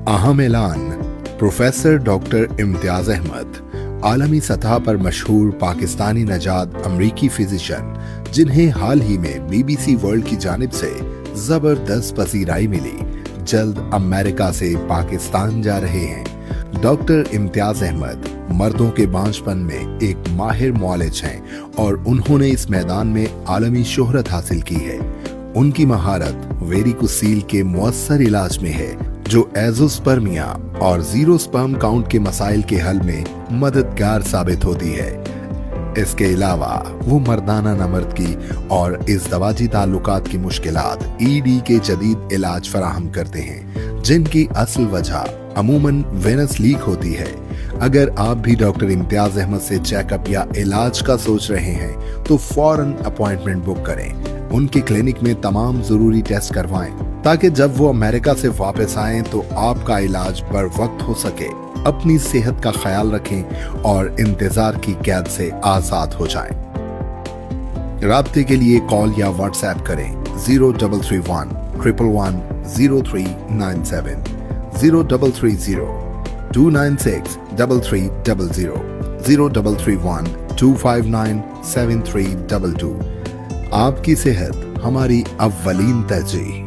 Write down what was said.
अहम ऐलान। Professor doctor Imtiaz Ahmad, आलमी सतह पर मशहूर पाकिस्तानी नजाद अमरीकी फिजिशियन, जिन्हें हाल ही में BBC वर्ल्ड की जानिब से जबरदस्त पसीराई मिली, जल्द अमेरिका से पाकिस्तान जा रहे हैं। डॉक्टर इम्तियाज अहमद मर्दों के बांझपन में एक माहिर मुआलिज हैं और उन्होंने इस मैदान में आलमी शोहरत हासिल की है। उनकी महारत वेरिकोसील के मुअस्सर इलाज में है, जो एज़ोस्पर्मिया और जीरो स्पर्म काउंट के मसाइल के हल में मददगार साबित होती है। इसके अलावा वो मर्दाना नमर्द की और इज़दवाजी ताल्लुकात की मुश्किलात ED के जदीद इलाज फराहम करते हैं, जिनकी असल वजह अमूमन वेनस लीक होती है। अगर आप भी डॉक्टर इम्तियाज अहमद से चेकअप या इलाज का सोच रहे हैं तो फौरन अपॉइंटमेंट बुक करें। उनके क्लिनिक में तमाम जरूरी टेस्ट करवाएं, ताकि जब वो अमेरिका से वापस आएं तो आपका इलाज बर वक्त हो सके। अपनी सेहत का ख्याल रखें और इंतजार की कैद से आजाद हो जाएं। राब्ते के लिए कॉल या व्हाट्सएप करें 0331 111 0397, 0330 296 3300, 0331 259 7322। आपकी सेहत हमारी अव्वलीन तरजीह।